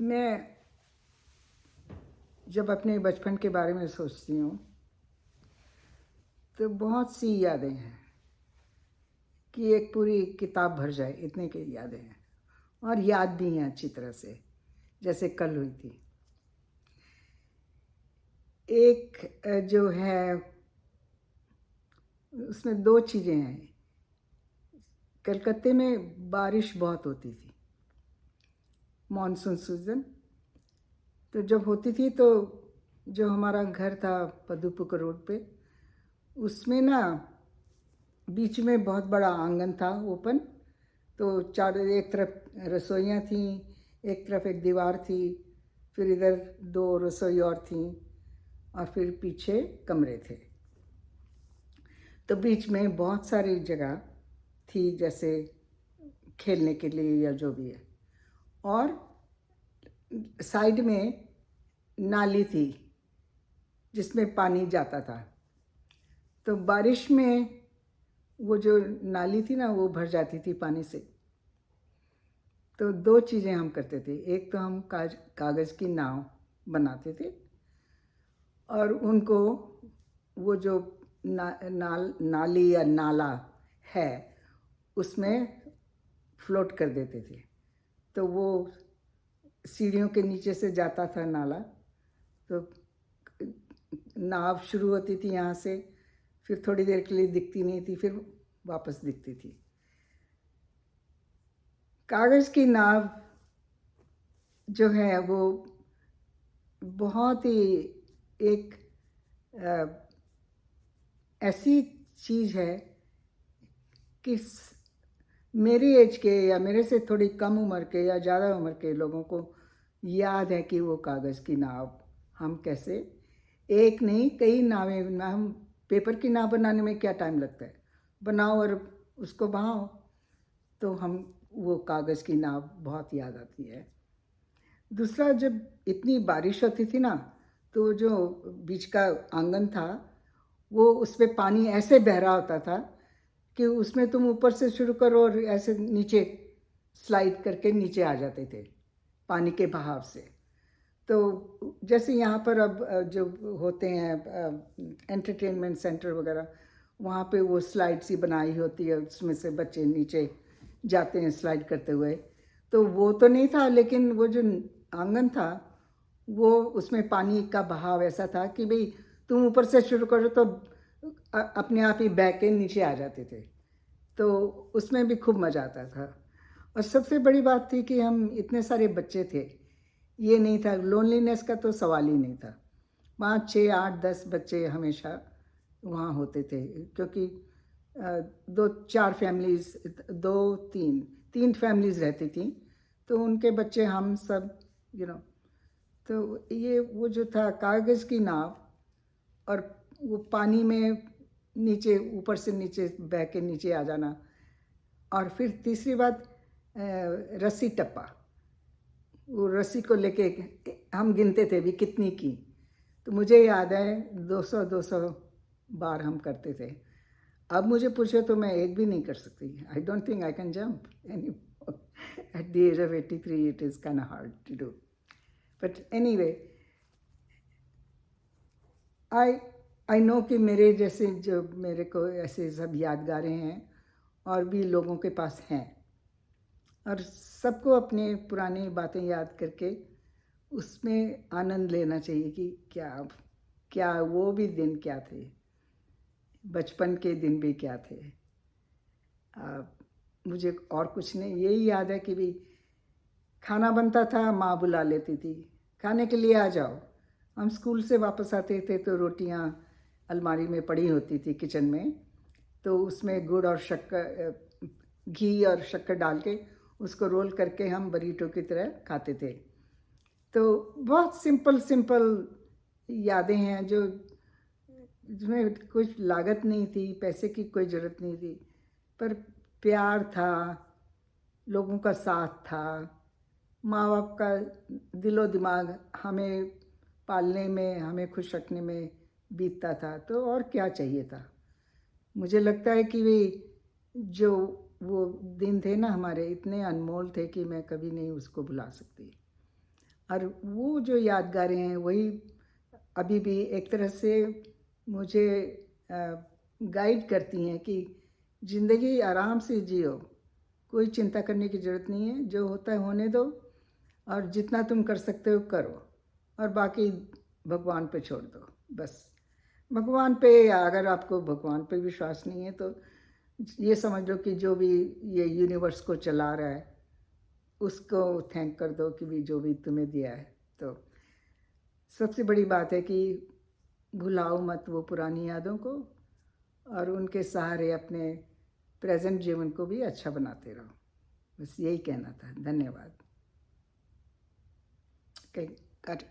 मैं जब अपने बचपन के बारे में सोचती हूँ तो बहुत सी यादें हैं कि एक पूरी किताब भर जाए, इतने की यादें हैं। और याद भी हैं अच्छी तरह से, जैसे कल हुई थी। एक जो है उसमें दो चीज़ें हैं। कलकत्ते में बारिश बहुत होती थी, मॉनसून सीजन। तो जब होती थी तो जो हमारा घर था पदुपुकुर रोड पे, उसमें ना बीच में बहुत बड़ा आंगन था ओपन। तो चारों एक तरफ रसोइयाँ थीं, एक तरफ एक दीवार थी, फिर इधर दो रसोई और थीं, और फिर पीछे कमरे थे। तो बीच में बहुत सारी जगह थी, जैसे खेलने के लिए या जो भी है। और साइड में नाली थी जिसमें पानी जाता था। तो बारिश में वो जो नाली थी ना, वो भर जाती थी पानी से। तो दो चीज़ें हम करते थे। एक तो हम कागज़ की नाव बनाते थे, और उनको वो जो नाली या नाला है उसमें फ्लोट कर देते थे। तो वो सीढ़ियों के नीचे से जाता था नाला। तो नाव शुरू होती थी यहाँ से, फिर थोड़ी देर के लिए दिखती नहीं थी, फिर वापस दिखती थी। कागज़ की नाव जो है वो बहुत ही एक ऐसी चीज़ है कि मेरी एज के या मेरे से थोड़ी कम उम्र के या ज़्यादा उम्र के लोगों को याद है कि वो कागज़ की नाव हम कैसे, एक नहीं कई नावें ना, हम पेपर की नाव बनाने में क्या टाइम लगता है, बनाओ और उसको बहाओ। तो हम वो कागज़ की नाव बहुत याद आती है। दूसरा, जब इतनी बारिश होती थी ना, तो जो बीच का आंगन था वो उस पर पानी ऐसे बह रहा होता था कि उसमें तुम ऊपर से शुरू करो और ऐसे नीचे स्लाइड करके नीचे आ जाते थे पानी के बहाव से। तो जैसे यहाँ पर अब जो होते हैं एंटरटेनमेंट सेंटर वगैरह, वहाँ पे वो स्लाइड सी बनाई होती है, उसमें से बच्चे नीचे जाते हैं स्लाइड करते हुए। तो वो तो नहीं था, लेकिन वो जो आंगन था वो उसमें पानी का बहाव ऐसा था कि भाई तुम ऊपर से शुरू करो तो अपने आप ही बह के नीचे आ जाते थे। तो उसमें भी खूब मज़ा आता था। और सबसे बड़ी बात थी कि हम इतने सारे बच्चे थे, ये नहीं था, लोनलीनेस का तो सवाल ही नहीं था। वहाँ 6, 8, 10 बच्चे हमेशा वहाँ होते थे, क्योंकि 2-4 फैमिलीज़, 2-3 फैमिलीज़ रहती थी। तो उनके बच्चे हम सब तो ये वो जो था कागज़ की नाव, और वो पानी में नीचे ऊपर से नीचे बह के नीचे आ जाना। और फिर तीसरी बात, रस्सी टप्पा। वो रस्सी को लेके हम गिनते थे भी कितनी की। तो मुझे याद है 200 बार हम करते थे। अब मुझे पूछो तो मैं एक भी नहीं कर सकती। I don't think I can jump any at the age of 83 it is kind of hard to do. But anyway, I know कि मेरे जैसे जो मेरे को ऐसे सब यादगारें हैं और भी लोगों के पास हैं, और सबको अपने पुरानी बातें याद करके उसमें आनंद लेना चाहिए कि क्या क्या वो भी दिन क्या थे, बचपन के दिन भी क्या थे। मुझे और कुछ नहीं, यही याद है कि भी खाना बनता था, माँ बुला लेती थी, खाने के लिए आ जाओ। हम स्कूल से वापस आते थे तो रोटियां अलमारी में पड़ी होती थी किचन में, तो उसमें गुड़ और शक्कर, घी और शक्कर डाल के उसको रोल करके हम बरीटो की तरह खाते थे। तो बहुत सिंपल सिंपल यादें हैं जो जिसमें कुछ लागत नहीं थी, पैसे की कोई ज़रूरत नहीं थी, पर प्यार था, लोगों का साथ था, माँ बाप का दिलो दिमाग हमें पालने में, हमें खुश रखने में बीतता था। तो और क्या चाहिए था। मुझे लगता है कि वे जो वो दिन थे ना हमारे, इतने अनमोल थे कि मैं कभी नहीं उसको भुला सकती। और वो जो यादगारें हैं वही अभी भी एक तरह से मुझे गाइड करती हैं कि ज़िंदगी आराम से जियो, कोई चिंता करने की ज़रूरत नहीं है, जो होता है होने दो और जितना तुम कर सकते हो करो और बाकी भगवान पे छोड़ दो बस। भगवान पे, अगर आपको भगवान पे विश्वास नहीं है तो ये समझ लो कि जो भी ये यूनिवर्स को चला रहा है उसको थैंक कर दो कि भी जो भी तुम्हें दिया है। तो सबसे बड़ी बात है कि भुलाओ मत वो पुरानी यादों को और उनके सहारे अपने प्रेजेंट जीवन को भी अच्छा बनाते रहो। बस यही कहना था। धन्यवाद। कट